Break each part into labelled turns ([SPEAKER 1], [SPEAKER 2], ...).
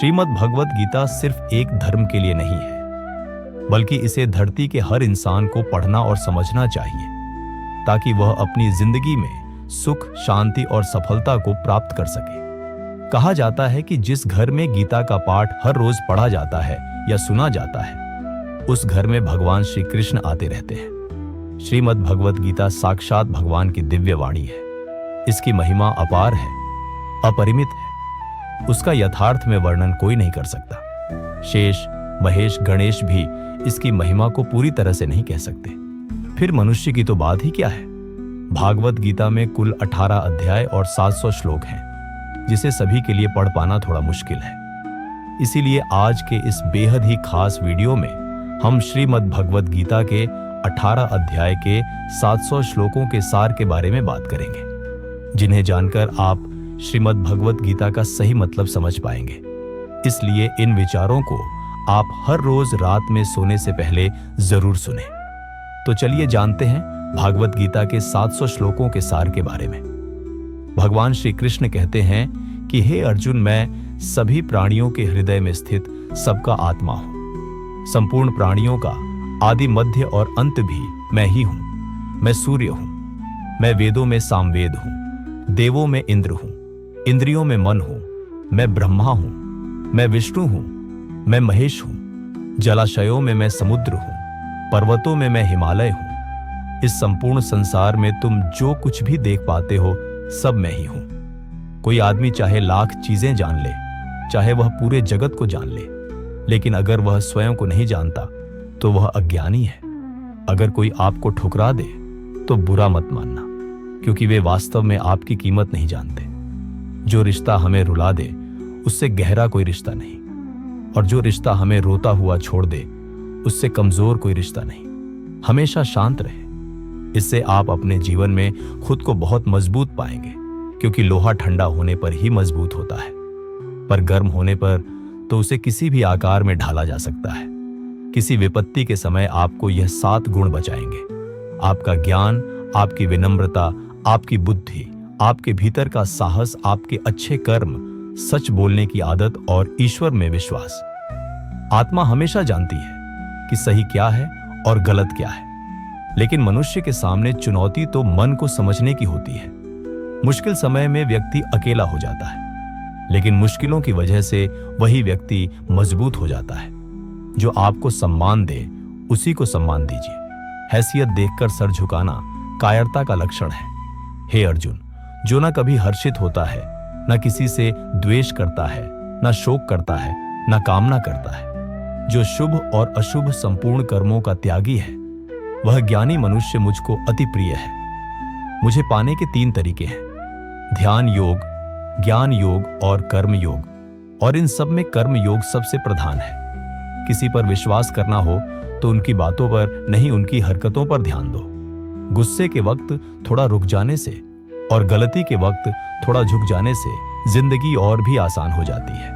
[SPEAKER 1] श्रीमद् भगवत गीता सिर्फ एक धर्म के लिए नहीं है, बल्कि इसे धरती के हर इंसान को पढ़ना और समझना चाहिए, ताकि वह अपनी जिंदगी में सुख, शांति और सफलता को प्राप्त कर सके। कहा जाता है कि जिस घर में गीता का पाठ हर रोज पढ़ा जाता है या सुना जाता है, उस घर में भगवान श्री कृष्ण आते रहते हैं। श्रीमद् भगवत गीता साक्षात भगवान की दिव्य वाणी है। इसकी महिमा अपार है, अपरिमित है। उसका यथार्थ में वर्णन कोई नहीं कर सकता। शेष, महेश, गणेश भी इसकी महिमा को पूरी तरह से नहीं कह सकते। फिर मनुष्य की तो बात ही क्या है। भागवत गीता में कुल 18 अध्याय और 700 श्लोक हैं, जिसे सभी के लिए पढ़ पाना थोड़ा मुश्किल है। इसीलिए आज के इस बेहद ही खास वीडियो में हम श्रीमद् भगवत गीता के 18 अध्याय के 700 श्लोकों के सार के बारे में बात करेंगे, जिन्हें जानकर आप श्रीमद् भगवत गीता का सही मतलब समझ पाएंगे। इसलिए इन विचारों को आप हर रोज रात में सोने से पहले जरूर सुनें। तो चलिए जानते हैं भागवत गीता के 700 श्लोकों के सार के बारे में। भगवान श्री कृष्ण कहते हैं कि हे अर्जुन, मैं सभी प्राणियों के हृदय में स्थित सबका आत्मा हूं। संपूर्ण प्राणियों का आदि, मध्य और अंत भी मैं ही हूं। मैं सूर्य हूं। मैं वेदों में सामवेद हूं। देवों में इंद्र हूं। इंद्रियों में मन हूं। मैं ब्रह्मा हूं। मैं विष्णु हूं। मैं महेश हूं। जलाशयों में मैं समुद्र हूं। पर्वतों में मैं हिमालय हूं। इस संपूर्ण संसार में तुम जो कुछ भी देख पाते हो, सब मैं ही हूं। कोई आदमी चाहे लाख चीजें जान ले, चाहे वह पूरे जगत को जान ले, लेकिन अगर वह स्वयं को नहीं जानता तो वह अज्ञानी है। अगर कोई आपको ठुकरा दे तो बुरा मत मानना, क्योंकि वे वास्तव में आपकी कीमत नहीं जानते। जो रिश्ता हमें रुला दे, उससे गहरा कोई रिश्ता नहीं, और जो रिश्ता हमें रोता हुआ छोड़ दे, उससे कमजोर कोई रिश्ता नहीं। हमेशा शांत रहे। इससे आप अपने जीवन में खुद को बहुत मजबूत पाएंगे, क्योंकि लोहा ठंडा होने पर ही मजबूत होता है, पर गर्म होने पर तो उसे किसी भी आकार में ढाला जा सकता है। किसी विपत्ति के समय आपको यह 7 गुण बचाएंगे: आपका ज्ञान, आपकी विनम्रता, आपकी बुद्धि, आपके भीतर का साहस, आपके अच्छे कर्म, सच बोलने की आदत और ईश्वर में विश्वास। आत्मा हमेशा जानती है कि सही क्या है और गलत क्या है, लेकिन मनुष्य के सामने चुनौती तो मन को समझने की होती है। मुश्किल समय में व्यक्ति अकेला हो जाता है, लेकिन मुश्किलों की वजह से वही व्यक्ति मजबूत हो जाता है। जो आपको सम्मान दे, उसी को सम्मान दीजिए। हैसियत देखकर सर झुकाना कायरता का लक्षण है। हे अर्जुन, जो ना कभी हर्षित होता है, ना किसी से द्वेष करता है, ना शोक करता है, ना कामना करता है, जो शुभ और अशुभ संपूर्ण कर्मों का त्यागी है, वह ज्ञानी मनुष्य मुझको अति प्रिय है। मुझे पाने के 3 तरीके हैं: ध्यान योग, ज्ञान योग और कर्म योग, और इन सब में कर्म योग सबसे प्रधान है। किसी पर विश्वास करना हो तो उनकी बातों पर नहीं, उनकी हरकतों पर ध्यान दो। गुस्से के वक्त थोड़ा रुक जाने से और गलती के वक्त थोड़ा झुक जाने से जिंदगी और भी आसान हो जाती है।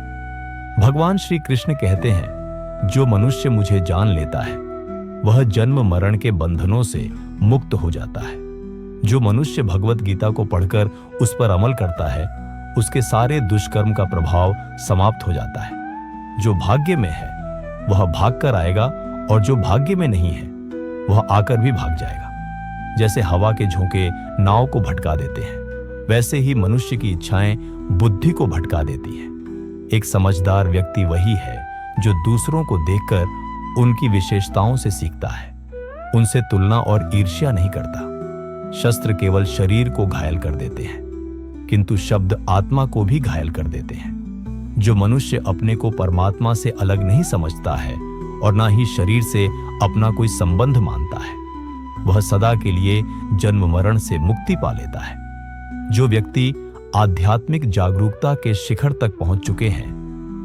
[SPEAKER 1] भगवान श्री कृष्ण कहते हैं, जो मनुष्य मुझे जान लेता है, वह जन्म मरण के बंधनों से मुक्त हो जाता है। जो मनुष्य भगवत गीता को पढ़कर उस पर अमल करता है, उसके सारे दुष्कर्म का प्रभाव समाप्त हो जाता है। जो भाग्य में है वह भाग कर आएगा, और जो भाग्य में नहीं है वह आकर भी भाग जाएगा। जैसे हवा के झोंके नाव को भटका देते हैं, वैसे ही मनुष्य की इच्छाएं बुद्धि को भटका देती हैं। एक समझदार व्यक्ति वही है जो दूसरों को देखकर उनकी विशेषताओं से सीखता है, उनसे तुलना और ईर्ष्या नहीं करता। शस्त्र केवल शरीर को घायल कर देते हैं, किंतु शब्द आत्मा को भी घायल कर देते हैं। जो मनुष्य अपने को परमात्मा से अलग नहीं समझता है और ना ही शरीर से अपना कोई संबंध मानता है, वह सदा के लिए जन्म मरण से मुक्ति पा लेता है। जो व्यक्ति आध्यात्मिक जागरूकता के शिखर तक पहुंच चुके हैं,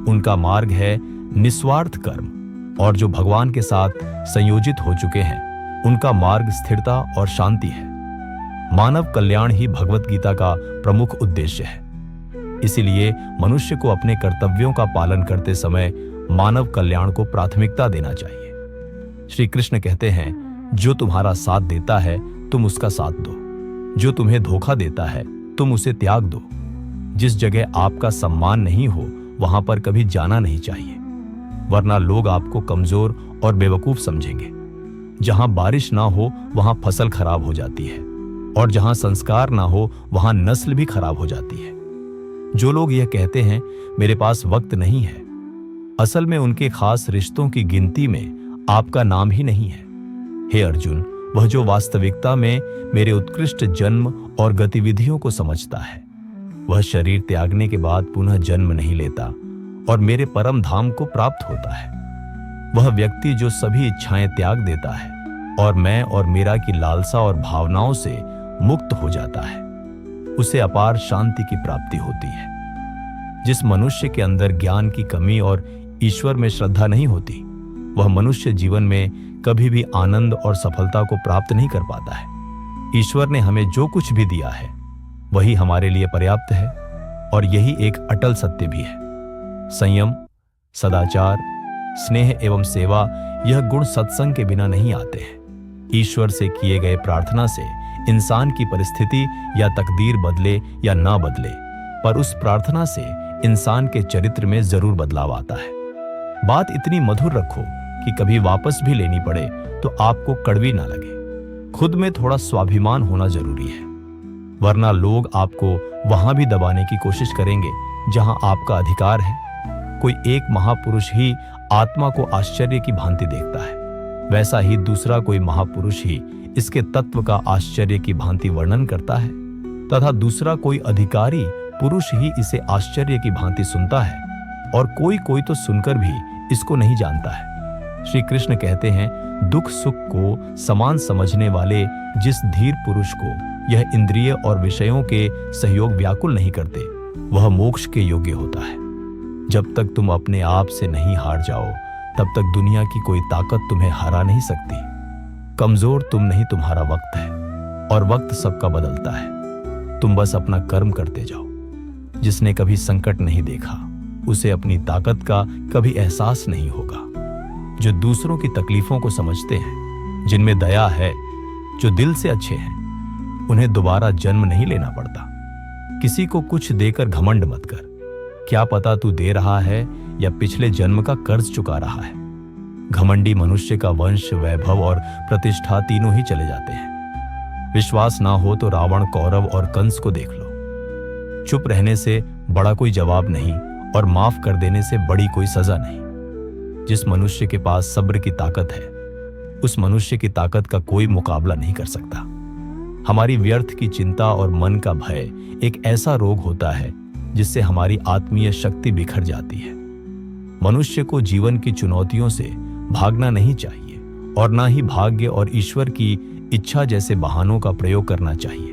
[SPEAKER 1] उनका मार्ग है निस्वार्थ कर्म, और जो भगवान के साथ संयोजित हो चुके हैं, उनका मार्ग स्थिरता और शांति है। मानव कल्याण ही भगवत गीता का प्रमुख उद्देश्य है। इसीलिए मनुष्य को अपने कर्तव्यों का पालन करते समय मानव कल्याण को प्राथमिकता देना चाहिए। श्री कृष्ण कहते हैं, जो तुम्हारा साथ देता है तुम उसका साथ दो, जो तुम्हें धोखा देता है तुम उसे त्याग दो। जिस जगह आपका सम्मान नहीं हो वहां पर कभी जाना नहीं चाहिए, वरना लोग आपको कमजोर और बेवकूफ समझेंगे। जहां बारिश ना हो वहां फसल खराब हो जाती है, और जहां संस्कार ना हो वहां नस्ल भी खराब हो जाती है। जो लोग यह कहते हैं मेरे पास वक्त नहीं है, असल में उनके खास रिश्तों की गिनती में आपका नाम ही नहीं है। हे अर्जुन, वह जो वास्तविकता में मेरे उत्कृष्ट जन्म और गतिविधियों को समझता है, वह शरीर त्यागने के बाद पुनः जन्म नहीं लेता और मेरे परम धाम को प्राप्त होता है। वह व्यक्ति जो सभी इच्छाएं त्याग देता है और मैं और मेरा की लालसा और भावनाओं से मुक्त हो जाता है, उसे अपार शांति की प्राप्ति होती है। जिस मनुष्य के अंदर ज्ञान की कमी और ईश्वर में श्रद्धा नहीं होती, वह मनुष्य जीवन में कभी भी आनंद और सफलता को प्राप्त नहीं कर पाता है। ईश्वर ने हमें जो कुछ भी दिया है वही हमारे लिए पर्याप्त है, और यही एक अटल सत्य भी है। संयम, सदाचार, स्नेह एवं सेवा, यह गुण सत्संग के बिना नहीं आते हैं। ईश्वर से किए गए प्रार्थना से इंसान की परिस्थिति या तकदीर बदले या ना बदले, पर उस प्रार्थना से इंसान के चरित्र में जरूर बदलाव आता है। बात इतनी मधुर रखो कि कभी वापस भी लेनी पड़े तो आपको कड़वी ना लगे। खुद में थोड़ा स्वाभिमान होना जरूरी है, वरना लोग आपको वहां भी दबाने की कोशिश करेंगे जहां आपका अधिकार है। कोई एक महापुरुष ही आत्मा को आश्चर्य की भांति देखता है, वैसा ही दूसरा कोई महापुरुष ही इसके तत्व का आश्चर्य की भांति वर्णन करता है, तथा दूसरा कोई अधिकारी पुरुष ही इसे आश्चर्य की भांति सुनता है, और कोई कोई तो सुनकर भी इसको नहीं जानता है। श्री कृष्ण कहते हैं, दुख सुख को समान समझने वाले जिस धीर पुरुष को यह इंद्रिय और विषयों के सहयोग व्याकुल नहीं करते, वह मोक्ष के योग्य होता है। जब तक तुम अपने आप से नहीं हार जाओ, तब तक दुनिया की कोई ताकत तुम्हें हरा नहीं सकती। कमजोर तुम नहीं, तुम्हारा वक्त है, और वक्त सबका बदलता है। तुम बस अपना कर्म करते जाओ। जिसने कभी संकट नहीं देखा, उसे अपनी ताकत का कभी एहसास नहीं होगा। जो दूसरों की तकलीफों को समझते हैं, जिनमें दया है, जो दिल से अच्छे हैं, उन्हें दोबारा जन्म नहीं लेना पड़ता। किसी को कुछ देकर घमंड मत कर। क्या पता तू दे रहा है या पिछले जन्म का कर्ज चुका रहा है। घमंडी मनुष्य का वंश, वैभव और प्रतिष्ठा तीनों ही चले जाते हैं। विश्वास ना हो तो रावण, कौरव और कंस को देख लो। चुप रहने से बड़ा कोई जवाब नहीं, और माफ कर देने से बड़ी कोई सजा नहीं। जिस मनुष्य के पास सब्र की ताकत है, उस मनुष्य की ताकत का कोई मुकाबला नहीं कर सकता। हमारी व्यर्थ की चिंता और मन का भय एक ऐसा रोग होता है जिससे हमारी आत्मीय शक्ति बिखर जाती है। मनुष्य को जीवन की चुनौतियों से भागना नहीं चाहिए, और ना ही भाग्य और ईश्वर की इच्छा जैसे बहानों का प्रयोग करना चाहिए।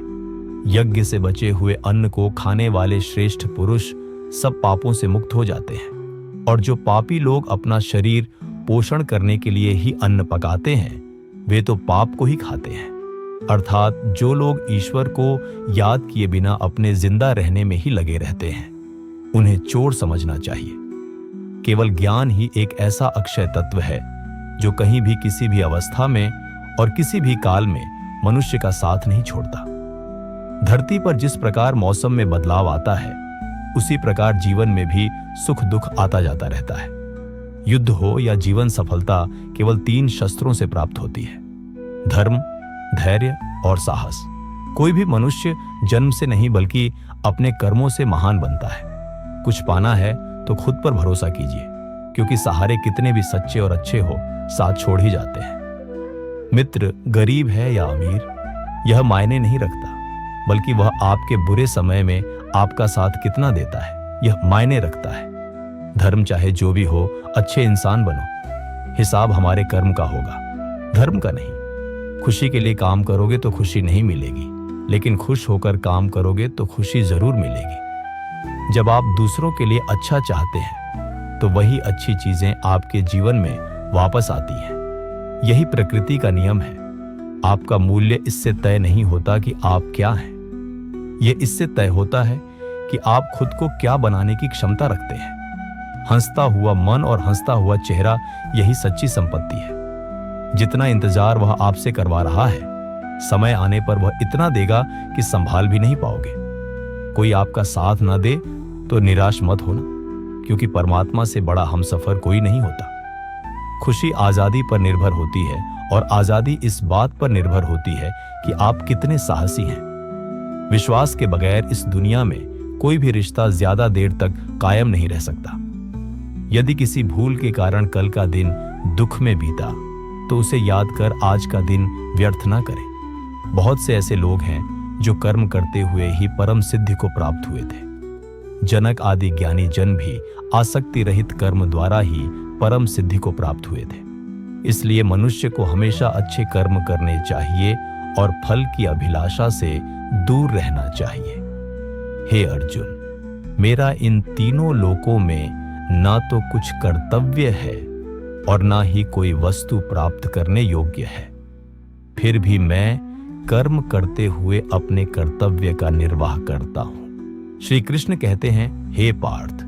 [SPEAKER 1] यज्ञ से बचे हुए अन्न को खाने वाले श्रेष्ठ पुरुष सब पापों से मुक्त हो जाते हैं, और जो पापी लोग अपना शरीर पोषण करने के लिए ही अन्न पकाते हैं, वे तो पाप को ही खाते हैं। अर्थात जो लोग ईश्वर को याद किए बिना अपने जिंदा रहने में ही लगे रहते हैं, उन्हें चोर समझना चाहिए। केवल ज्ञान ही एक ऐसा अक्षय तत्व है जो कहीं भी, किसी भी अवस्था में और किसी भी काल में मनुष्य का साथ नहीं छोड़ता। धरती पर जिस प्रकार मौसम में बदलाव आता है, उसी प्रकार जीवन में भी सुख दुख आता जाता रहता है। युद्ध हो या जीवन सफलता केवल 3 शस्त्रों से प्राप्त होती है: धर्म, धैर्य और साहस। कोई भी मनुष्य जन्म से नहीं बल्कि अपने कर्मों से महान बनता है। कुछ पाना है तो खुद पर भरोसा कीजिए, क्योंकि सहारे कितने भी सच्चे और अच्छे हो, साथ छोड़ ही जाते हैं। मित्र गरीब है या अमीर, यह मायने नहीं रखता, बल्कि वह आपके बुरे समय में आपका साथ कितना देता है, यह मायने रखता है। धर्म चाहे जो भी हो, अच्छे इंसान बनो। हिसाब हमारे कर्म का होगा, धर्म का नहीं। खुशी के लिए काम करोगे तो खुशी नहीं मिलेगी, लेकिन खुश होकर काम करोगे तो खुशी जरूर मिलेगी। जब आप दूसरों के लिए अच्छा चाहते हैं, तो वही अच्छी चीजें आपके जीवन में वापस आती हैं। यही प्रकृति का नियम है। आपका मूल्य इससे तय नहीं होता कि आप क्या हैं, यह इससे तय होता है कि आप खुद को क्या बनाने की क्षमता रखते हैं। हंसता हुआ मन और हंसता हुआ चेहरा, यही सच्ची संपत्ति है। जितना इंतजार वह आपसे करवा रहा है, समय आने पर वह इतना देगा कि संभाल भी नहीं पाओगे। कोई आपका साथ न दे तो निराश मत होना। क्योंकि परमात्मा से बड़ा हमसफर कोई नहीं होता। खुशी आजादी पर निर्भर होती है और आजादी इस बात पर निर्भर होती है कि आप कितने साहसी हैं। विश्वास के बगैर इस दुनिया में कोई भी रिश्ता ज्यादा देर तक कायम नहीं रह सकता। यदि किसी भूल के कारण कल का दिन दुख में बीता तो उसे याद कर आज का दिन व्यर्थ ना करें। बहुत से ऐसे लोग हैं जो कर्म करते हुए ही परम सिद्धि को प्राप्त हुए थे। जनक आदि ज्ञानी जन भी आसक्ति रहित कर्म द्वारा ही परम सिद्धि को प्राप्त हुए थे। इसलिए मनुष्य को हमेशा अच्छे कर्म करने चाहिए और फल की अभिलाषा से दूर रहना चाहिए। हे अर्जुन, मेरा इन तीनों लोकों में ना तो कुछ कर्तव्य है और ना ही कोई वस्तु प्राप्त करने योग्य है, फिर भी मैं कर्म करते हुए अपने कर्तव्य का निर्वाह करता हूं। श्री कृष्ण कहते हैं, हे पार्थ,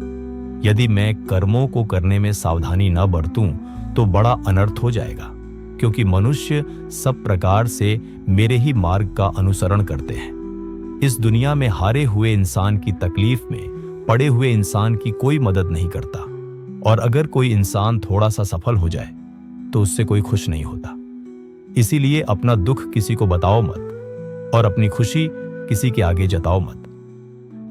[SPEAKER 1] यदि मैं कर्मों को करने में सावधानी न बरतूं तो बड़ा अनर्थ हो जाएगा, क्योंकि मनुष्य सब प्रकार से मेरे ही मार्ग का अनुसरण करते हैं। इस दुनिया में हारे हुए इंसान की तकलीफ में पड़े हुए इंसान की कोई मदद नहीं करता, और अगर कोई इंसान थोड़ा सा सफल हो जाए तो उससे कोई खुश नहीं होता। इसीलिए अपना दुख किसी को बताओ मत और अपनी खुशी किसी के आगे जताओ मत।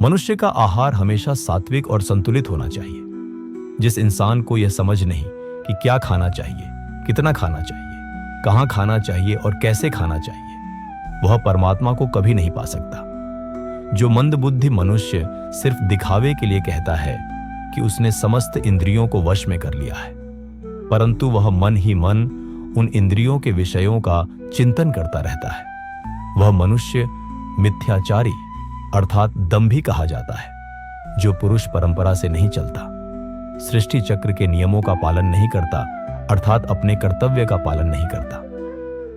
[SPEAKER 1] मनुष्य का आहार हमेशा सात्विक और संतुलित होना चाहिए। जिस इंसान को यह समझ नहीं कि क्या खाना चाहिए, कितना खाना चाहिए, कहां खाना चाहिए और कैसे खाना चाहिए, वह परमात्मा को कभी नहीं पा सकता। जो मंदबुद्धि मनुष्य सिर्फ दिखावे के लिए कहता है कि उसने समस्त इंद्रियों को वश में कर लिया है, परंतु वह मन ही मन उन इंद्रियों के विषयों का चिंतन करता रहता है, वह मनुष्य मिथ्याचारी अर्थात दंभी कहा जाता है, जो पुरुष परंपरा से नहीं चलता, सृष्टि चक्र के नियमों का पालन नहीं करता अर्थात अपने कर्तव्य का पालन नहीं करता।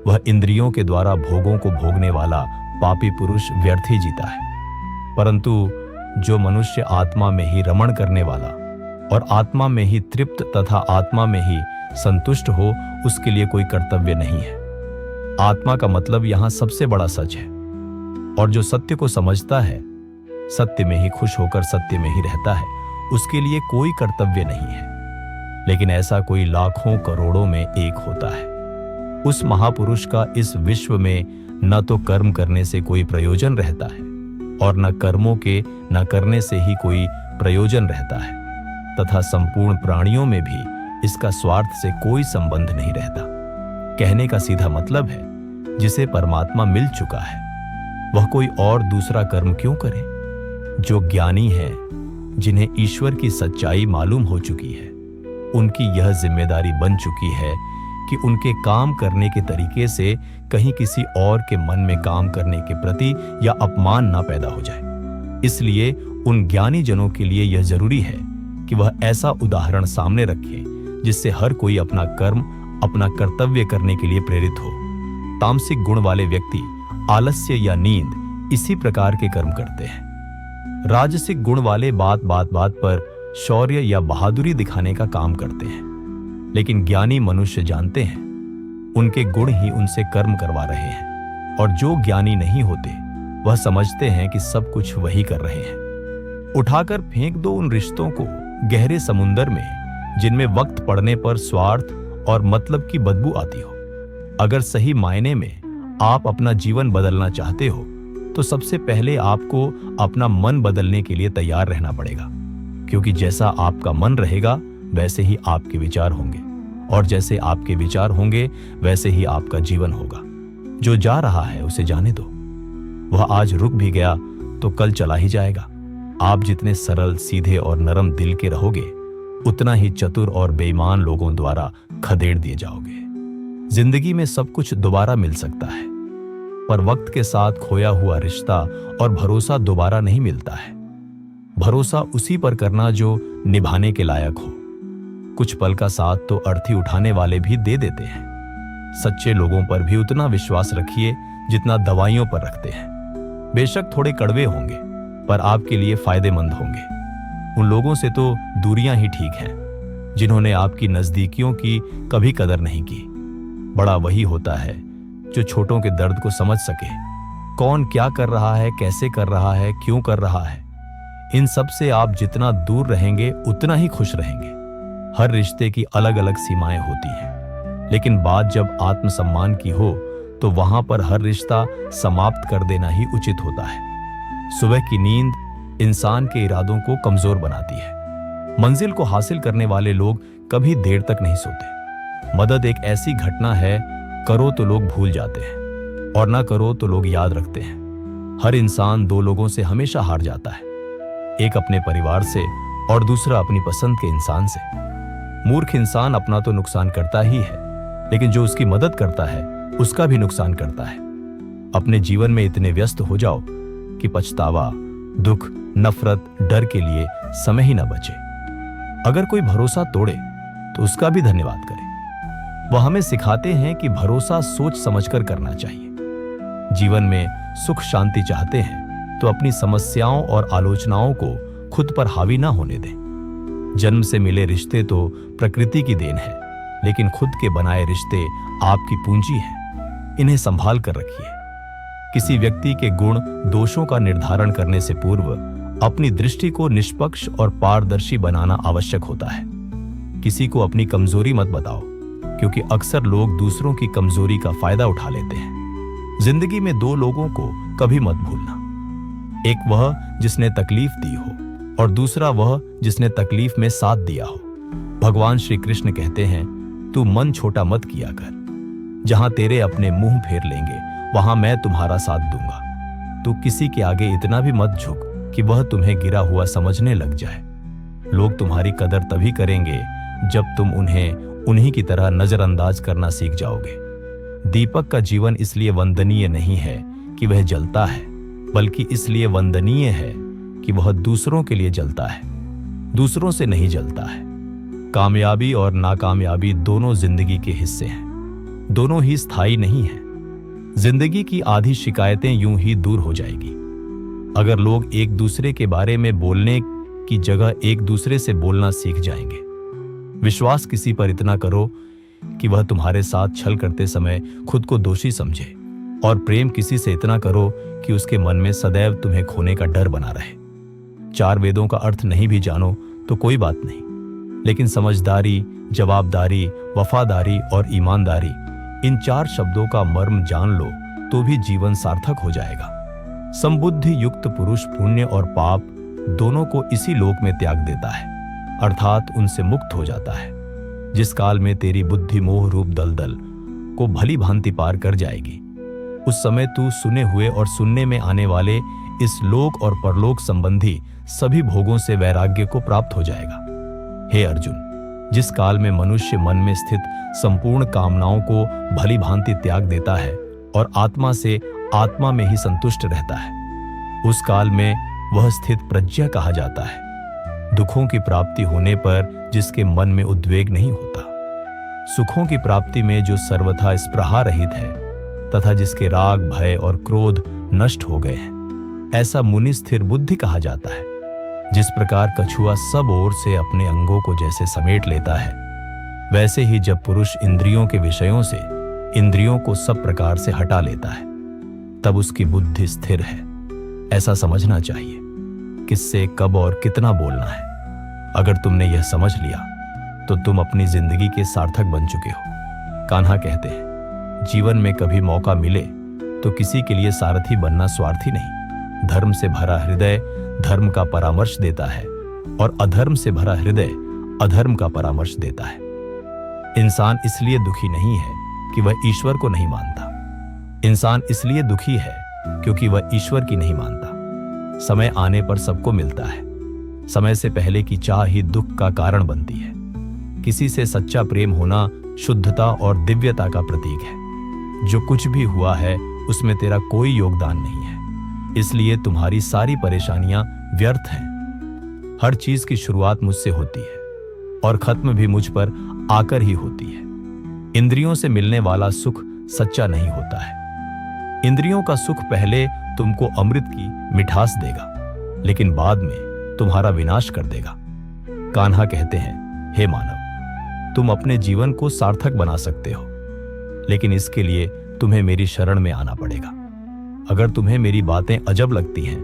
[SPEAKER 1] वह इंद्रियों के द्वारा भोगों को भोगने वाला पापी पुरुष व्यर्थ ही जीता है। परंतु जो मनुष्य आत्मा में ही रमण करने वाला और आत्मा में ही तृप्त तथा आत्मा में ही संतुष्ट हो, उसके लिए कोई कर्तव्य नहीं है। आत्मा का मतलब यहां सबसे बड़ा सच है, और जो सत्य को समझता है, सत्य में ही खुश होकर सत्य में ही रहता है, उसके लिए कोई कर्तव्य नहीं है। लेकिन ऐसा कोई लाखों करोड़ों में एक होता है। उस महापुरुष का इस विश्व में न तो कर्म करने से कोई प्रयोजन रहता है और न कर्मों के न करने से ही कोई प्रयोजन रहता है, तथा संपूर्ण प्राणियों में भी इसका स्वार्थ से कोई संबंध नहीं रहता। कहने का सीधा मतलब है, जिसे परमात्मा मिल चुका है वह कोई और दूसरा कर्म क्यों करे। जो ज्ञानी है, जिन्हें ईश्वर की सच्चाई मालूम हो चुकी है, उनकी यह जिम्मेदारी बन चुकी है कि उनके काम करने के तरीके से कहीं किसी और के मन में काम करने के प्रति या अपमान ना पैदा हो जाए। इसलिए उन ज्ञानी जनों के लिए यह जरूरी है कि वह ऐसा उदाहरण सामने रखें जिससे हर कोई अपना कर्म, अपना कर्तव्य करने के लिए प्रेरित हो। तामसिक गुण वाले व्यक्ति आलस्य या नींद इसी प्रकार के कर्म करते हैं। राजसिक गुण वाले बात पर शौर्य या बहादुरी दिखाने का काम करते हैं। लेकिन ज्ञानी मनुष्य जानते हैं उनके गुण ही उनसे कर्म करवा रहे हैं, और जो ज्ञानी नहीं होते वह समझते हैं कि सब कुछ वही कर रहे हैं। उठाकर फेंक दो उन रिश्तों को गहरे समुंदर में जिनमें वक्त पड़ने पर स्वार्थ और मतलब की बदबू आती हो। अगर सही मायने में आप अपना जीवन बदलना चाहते हो तो सबसे पहले आपको अपना मन बदलने के लिए तैयार रहना पड़ेगा, क्योंकि जैसा आपका मन रहेगा वैसे ही आपके विचार होंगे, और जैसे आपके विचार होंगे वैसे ही आपका जीवन होगा। जो जा रहा है उसे जाने दो, वह आज रुक भी गया तो कल चला ही जाएगा। आप जितने सरल, सीधे और नरम दिल के रहोगे, उतना ही चतुर और बेईमान लोगों द्वारा खदेड़ दिए जाओगे। जिंदगी में सब कुछ दोबारा मिल सकता है, पर वक्त के साथ खोया हुआ रिश्ता और भरोसा दोबारा नहीं मिलता है। भरोसा उसी पर करना जो निभाने के लायक हो। कुछ पल का साथ तो अर्थी उठाने वाले भी दे देते हैं। सच्चे लोगों पर भी उतना विश्वास रखिए जितना दवाइयों पर रखते हैं। बेशक थोड़े कड़वे होंगे, पर आपके लिए फायदेमंद होंगे। उन लोगों से तो दूरियां ही ठीक हैं जिन्होंने आपकी नजदीकियों की कभी कदर नहीं की। बड़ा वही होता है जो छोटों के दर्द को समझ सके। कौन क्या कर रहा है, कैसे कर रहा है, क्यों कर रहा है, इन सब से आप जितना दूर रहेंगे उतना ही खुश रहेंगे। हर रिश्ते की अलग अलग सीमाएं होती हैं, लेकिन बात जब आत्मसम्मान की हो तो वहां पर हर रिश्ता समाप्त कर देना ही उचित होता है। सुबह की नींद इंसान के इरादों को कमजोर बनाती है। मंजिल को हासिल करने वाले लोग कभी देर तक नहीं सोते। मदद एक ऐसी घटना है, करो तो लोग भूल जाते हैं और ना करो तो लोग याद रखते हैं। हर इंसान दो लोगों से हमेशा हार जाता है, एक अपने परिवार से और दूसरा अपनी पसंद के इंसान से। मूर्ख इंसान अपना तो नुकसान करता ही है, लेकिन जो उसकी मदद करता है उसका भी नुकसान करता है। अपने जीवन में इतने व्यस्त हो जाओ कि पछतावा, दुख, नफरत, डर के लिए समय ही न बचे। अगर कोई भरोसा तोड़े तो उसका भी धन्यवाद करें। वह हमें सिखाते हैं कि भरोसा सोच समझकर करना चाहिए। जीवन में सुख शांति चाहते हैं तो अपनी समस्याओं और आलोचनाओं को खुद पर हावी ना होने दें। जन्म से मिले रिश्ते तो प्रकृति की देन है, लेकिन खुद के बनाए रिश्ते आपकी पूंजी हैं। इन्हें संभाल कर रखिए। किसी व्यक्ति के गुण दोषों का निर्धारण करने से पूर्व अपनी दृष्टि को निष्पक्ष और पारदर्शी बनाना आवश्यक होता है। किसी को अपनी कमजोरी मत बताओ, क्योंकि अक्सर लोग दूसरों की कमजोरी का फायदा उठा लेते हैं। जिंदगी में दो लोगों को कभी मत भूलना, एक वह जिसने तकलीफ दी हो और दूसरा वह जिसने तकलीफ में साथ दिया हो। भगवान श्री कृष्ण कहते हैं, तू मन छोटा मत किया कर। जहां तेरे अपने मुंह फेर लेंगे वहां मैं तुम्हारा साथ दूंगा। तू किसी के आगे इतना भी मत झुक कि वह तुम्हें गिरा हुआ समझने लग जाए। लोग तुम्हारी कदर तभी करेंगे जब तुम उन्हें उन्हीं की तरह नजरअंदाज करना सीख जाओगे। दीपक का जीवन इसलिए वंदनीय नहीं है कि वह जलता है, बल्कि इसलिए वंदनीय है कि वह दूसरों के लिए जलता है, दूसरों से नहीं जलता है। कामयाबी और नाकामयाबी दोनों जिंदगी के हिस्से हैं, दोनों ही स्थायी नहीं हैं। जिंदगी की आधी शिकायतें यूं ही दूर हो जाएगी अगर लोग एक दूसरे के बारे में बोलने की जगह एक दूसरे से बोलना सीख जाएंगे। विश्वास किसी पर इतना करो कि वह तुम्हारे साथ छल करते समय खुद को दोषी समझे, और प्रेम किसी से इतना करो कि उसके मन में सदैव तुम्हें खोने का डर बना रहे। चार वेदों का अर्थ नहीं भी जानो तो कोई बात नहीं, लेकिन समझदारी, जवाबदारी, वफादारी और ईमानदारी, इन चार शब्दों का मर्म जान लो तो भी जीवन सार्थक हो जाएगा। समबुद्धि युक्त पुरुष पुण्य और पाप दोनों को इसी लोक में त्याग देता है, अर्थात उनसे मुक्त हो जाता है। जिस काल में तेरी बुद्धि मोह रूप दलदल को भली भांति पार कर जाएगी, उस समय तू सुने हुए और सुनने में आने वाले इस लोक और परलोक संबंधी सभी भोगों से वैराग्य को प्राप्त हो जाएगा। हे अर्जुन, जिस काल में मनुष्य मन में स्थित संपूर्ण कामनाओं को भली भांति त्याग देता है और आत्मा से आत्मा में ही संतुष्ट रहता है, उस काल में वह स्थित प्रज्ञा कहा जाता है। दुखों की प्राप्ति होने पर जिसके मन में उद्वेग नहीं होता, सुखों की प्राप्ति में जो सर्वथा स्पृहा रहित है तथा जिसके राग, भय और क्रोध नष्ट हो गए हैं, ऐसा मुनि स्थिर बुद्धि कहा जाता है। जिस प्रकार कछुआ सब ओर से अपने अंगों को जैसे समेट लेता है, वैसे ही जब पुरुष इंद्रियों के विषयों से इंद्रियों को सब प्रकार से हटा लेता है, तब उसकी बुद्धि स्थिर है। ऐसा समझना चाहिए किससे कब और कितना बोलना है। अगर तुमने यह समझ लिया तो तुम अपनी जिंदगी के सार्थक बन चुके हो। कान्हा कहते हैं, जीवन में कभी मौका मिले तो किसी के लिए सारथी बनना स्वार्थी नहीं। धर्म से भरा हृदय धर्म का परामर्श देता है और अधर्म से भरा हृदय अधर्म का परामर्श देता है। इंसान इसलिए दुखी नहीं है कि वह ईश्वर को नहीं मानता। इंसान इसलिए दुखी है क्योंकि वह ईश्वर की नहीं मानता। समय आने पर सबको मिलता है। समय से पहले की चाह ही दुख का कारण बनती है। किसी से सच्चा प्रेम होना शुद्धता और दिव्यता का प्रतीक है। जो कुछ भी हुआ है उसमें तेरा कोई योगदान नहीं है, इसलिए तुम्हारी सारी परेशानियां व्यर्थ हैं। हर चीज की शुरुआत मुझसे होती है और खत्म भी मुझ पर आकर ही होती है। इंद्रियों से मिलने वाला सुख सच्चा नहीं होता है। इंद्रियों का सुख पहले तुमको अमृत की मिठास देगा, लेकिन बाद में तुम्हारा विनाश कर देगा। कान्हा कहते हैं, हे मानव, तुम अपने जीवन को सार्थक बना सकते हो, लेकिन इसके लिए तुम्हें मेरी शरण में आना पड़ेगा। अगर तुम्हें मेरी बातें अजब लगती हैं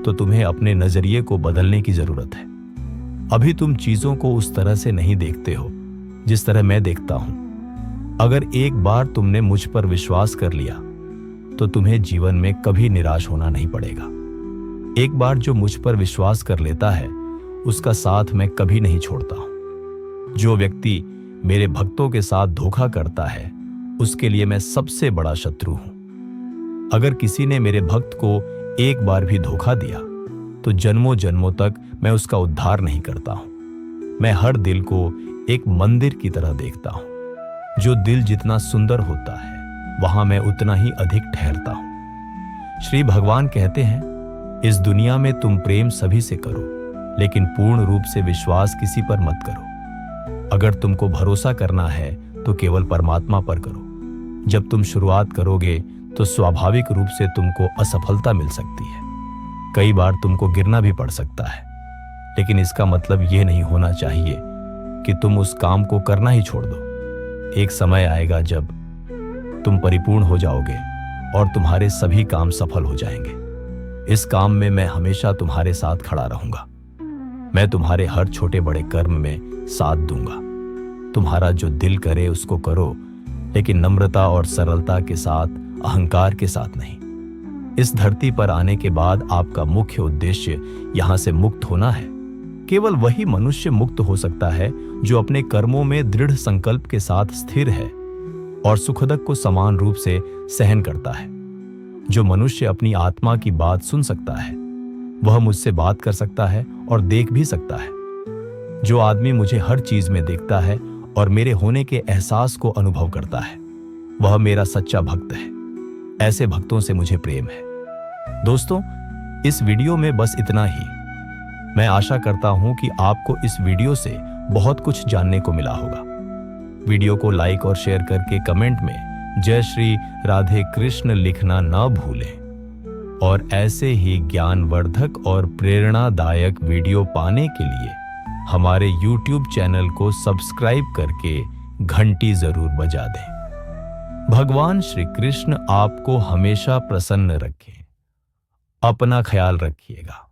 [SPEAKER 1] तो तुम्हें अपने नजरिए को बदलने की जरूरत है। अभी तुम चीजों को उस तरह से नहीं देखते हो जिस तरह मैं देखता हूं। अगर एक बार तुमने मुझ पर विश्वास कर लिया तो तुम्हें जीवन में कभी निराश होना नहीं पड़ेगा। एक बार जो मुझ पर विश्वास कर लेता है उसका साथ मैं कभी नहीं छोड़ता हूं। जो व्यक्ति मेरे भक्तों के साथ धोखा करता है उसके लिए मैं सबसे बड़ा शत्रु हूं। अगर किसी ने मेरे भक्त को एक बार भी धोखा दिया तो जन्मों जन्मों तक मैं उसका उद्धार नहीं करता हूं। मैं हर दिल को एक मंदिर की तरह देखता हूं। जो दिल जितना सुंदर होता है वहां मैं उतना ही अधिक ठहरता हूं। श्री भगवान कहते हैं, इस दुनिया में तुम प्रेम सभी से करो, लेकिन पूर्ण रूप से विश्वास किसी पर मत करो। अगर तुमको भरोसा करना है तो केवल परमात्मा पर करो। जब तुम शुरुआत करोगे तो स्वाभाविक रूप से तुमको असफलता मिल सकती है। कई बार तुमको गिरना भी पड़ सकता है, लेकिन इसका मतलब यह नहीं होना चाहिए कि तुम उस काम को करना ही छोड़ दो। एक समय आएगा जब तुम परिपूर्ण हो जाओगे और तुम्हारे सभी काम सफल हो जाएंगे। इस काम में मैं हमेशा तुम्हारे साथ खड़ा रहूंगा। मैं तुम्हारे हर छोटे बड़े कर्म में साथ दूंगा। तुम्हारा जो दिल करे उसको करो, लेकिन नम्रता और सरलता के साथ, अहंकार के साथ नहीं। इस धरती पर आने के बाद आपका मुख्य उद्देश्य यहां से मुक्त होना है। केवल वही मनुष्य मुक्त हो सकता है जो अपने कर्मों में दृढ़ संकल्प के साथ स्थिर है और सुखदुख को समान रूप से सहन करता है। जो मनुष्य अपनी आत्मा की बात सुन सकता है वह मुझसे बात कर सकता है और देख भी सकता है। जो आदमी मुझे हर चीज में देखता है और मेरे होने के एहसास को अनुभव करता है वह मेरा सच्चा भक्त है। ऐसे भक्तों से मुझे प्रेम है। दोस्तों, इस वीडियो में बस इतना ही। मैं आशा करता हूं कि आपको इस वीडियो से बहुत कुछ जानने को मिला होगा। वीडियो को लाइक और शेयर करके कमेंट में जय श्री राधे कृष्ण लिखना न भूलें। और ऐसे ही ज्ञानवर्धक और प्रेरणादायक वीडियो पाने के लिए हमारे YouTube चैनल को सब्सक्राइब करके घंटी जरूर बजा दें। भगवान श्री कृष्ण आपको हमेशा प्रसन्न रखें। अपना ख्याल रखिएगा।